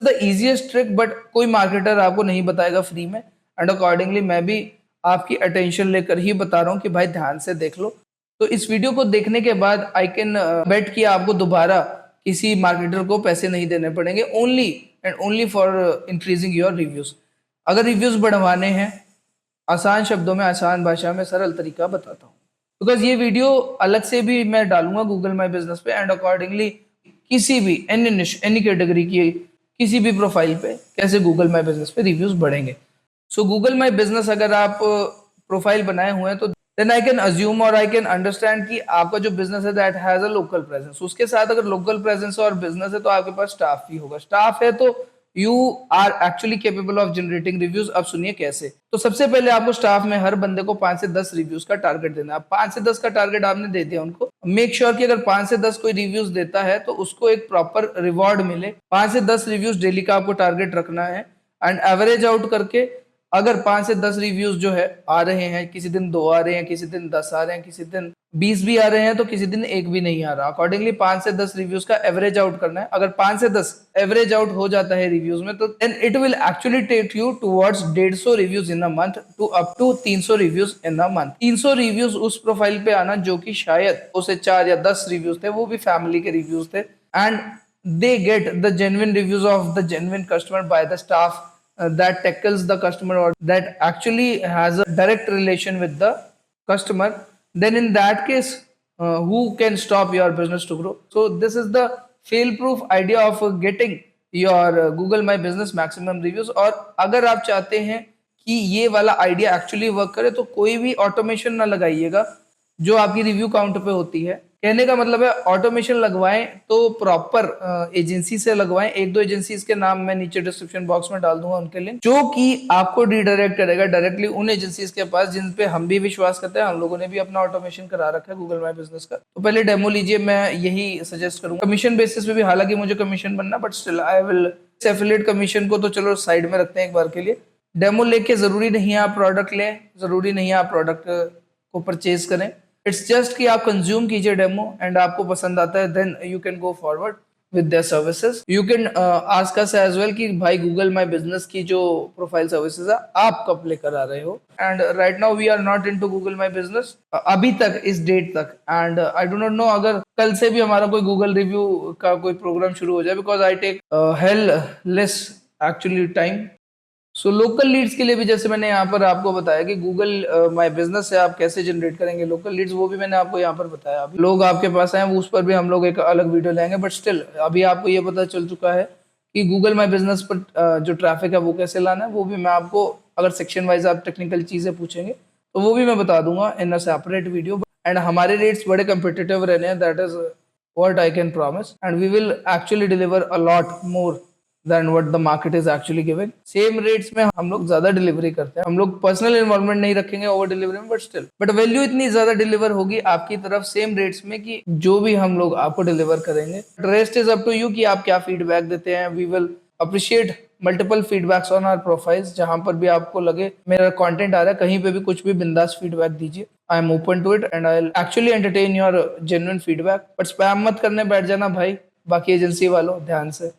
The easiest trick, but कोई marketer आपको नहीं बताएगा फ्री में, एंड अकॉर्डिंगली मैं भी आपकी अटेंशन लेकर ही बता रहा हूँ कि भाई ध्यान से देख लो। तो इस वीडियो को देखने के बाद आई कैन बेट कि आपको दोबारा किसी मार्केटर को पैसे नहीं देने पड़ेंगे, only and only for increasing your reviews. अगर रिव्यूज बढ़वाने हैं, आसान शब्दों में, आसान भाषा में, सरल तरीका बताता हूँ, बिकॉज ये वीडियो अलग से भी मैं डालूंगा गूगल माई बिजनेस पे, एंड अकॉर्डिंगली किसी भी एनी निश एनी कैटेगरी की किसी भी प्रोफाइल पे कैसे गूगल माई बिजनेस पे रिव्यूज बढ़ेंगे। सो गूगल माई बिजनेस अगर आप प्रोफाइल बनाए हुए हैं तो देन आई कैन अज्यूम और आई कैन अंडरस्टैंड कि आपका जो बिजनेस है that has a local presence. उसके साथ अगर लोकल प्रेजेंस और बिजनेस है तो आपके पास स्टाफ भी होगा। स्टाफ है तो you are actually capable of generating reviews. अब सुनिए कैसे। तो सबसे पहले आपको स्टाफ में हर बंदे को 5 से 10 रिव्यूज का टारगेट देना है। 5 से 10 का टारगेट आपने दे दिया उनको, मेक श्योर कि अगर 5 से 10 कोई रिव्यूज देता है तो उसको एक प्रॉपर रिवॉर्ड मिले। 5 से 10 रिव्यूज डेली का आपको टारगेट रखना है, एंड एवरेज आउट करके अगर 5 से 10 रिव्यूज जो है आ रहे हैं, किसी दिन 2 आ रहे हैं, किसी दिन 10 आ रहे हैं, किसी दिन 20 भी आ रहे हैं, तो किसी दिन 1 भी नहीं आ रहा, अकॉर्डिंगली 5 से 10 रिव्यूज का एवरेज आउट करना है। अगर 5 से 10 एवरेज आउट हो जाता है रिव्यूज में तो then it will actually take you towards 150 reviews in a month to up to 300 reviews in a month. 300 reviews उस प्रोफाइल पे आना जो कि शायद उसे 4 या 10 रिव्यूज थे, वो भी फैमिली के रिव्यूज थे, and they get the genuine reviews of the genuine customer by the staff that tackles the customer or that actually has a direct relation with the customer. Then in that case, who can stop your business to grow? So this is the fail proof idea of getting your Google My Business maximum reviews। और अगर आप चाहते हैं कि ये वाला idea actually work करे तो कोई भी ऑटोमेशन ना लगाइएगा जो आपकी रिव्यू काउंट पे होती है। कहने का मतलब है ऑटोमेशन लगवाएं तो प्रॉपर एजेंसी से लगवाएं। 1-2 एजेंसीज के नाम मैं नीचे डिस्क्रिप्शन बॉक्स में डाल दूंगा उनके लिंक, जो कि आपको रिडायरेक्ट करेगा डायरेक्टली उन एजेंसीज के पास जिन पे हम भी विश्वास करते हैं। हम लोगों ने भी अपना ऑटोमेशन करा रखा है गूगल माई बिजनेस का। तो पहले डेमो लीजिए, मैं यही सजेस्ट करूंगा। कमीशन बेसिस पे भी, हालांकि मुझे कमीशन बनना, but still I will affiliate commission को तो चलो साइड में रखते हैं एक बार के लिए। डेमो लेके जरूरी नहीं है आप प्रोडक्ट लें, जरूरी नहीं है आप प्रोडक्ट को परचेज करें। इट्स जस्ट कि आप कंज्यूम कीजिए डेमो, एंड आपको पसंद आता है then you can go forward with their services. You can ask us as well कि भाई गूगल माई बिजनेस की जो प्रोफाइल सर्विसेज है आप कब लेकर आ रहे हो। And right now we are not into Google my business अभी तक, इस डेट तक, and I do not know अगर कल से भी हमारा कोई गूगल रिव्यू का कोई प्रोग्राम शुरू हो जाए, because I take hell less actually time. So local leads के लिए भी जैसे मैंने यहाँ पर आपको बताया कि गूगल माई बिजनेस से आप कैसे जनरेट करेंगे लोकल लीड्स, वो भी मैंने आपको यहाँ पर बताया। अभी लोग आपके पास आए, उस पर भी हम लोग एक अलग वीडियो लेंगे, बट स्टिल अभी आपको ये पता चल चुका है कि गूगल माई बिजनेस पर जो ट्रैफिक है वो कैसे लाना है। वो भी मैं आपको, अगर सेक्शन वाइज आप टेक्निकल चीजें पूछेंगे तो वो भी मैं बता दूंगा in a separate video. And हमारे रेट्स बड़े कम्पिटिटिव रहने हैं, that is what I can promise, and we will actually deliver a lot more than what the market is actually giving। Same rates में हम लोग ज्यादा डिलीवरी करते हैं। हम लोग पर्सनल इन्वॉल्वमेंट नहीं रखेंगे ओवर डिलीवरी में, बट स्टिल बट वैल्यू इतनी ज्यादा डिलीवर होगी आपकी तरफ सेम रेट्स में कि जो भी हम लोग आपको डिलीवर करेंगे। Rest is up to you कि आप क्या फीडबैक देते हैं। We will appreciate multiple feedbacks on our profiles. जहां पर भी आपको लगे मेरा कंटेंट आ रहा है, कहीं पे भी कुछ भी बिंदास फीडबैक दीजिए। I am open to it and I will actually entertain your genuine feedback. But spam मत करने बैठ जाना भाई बाकी एजेंसी वालों, ध्यान से।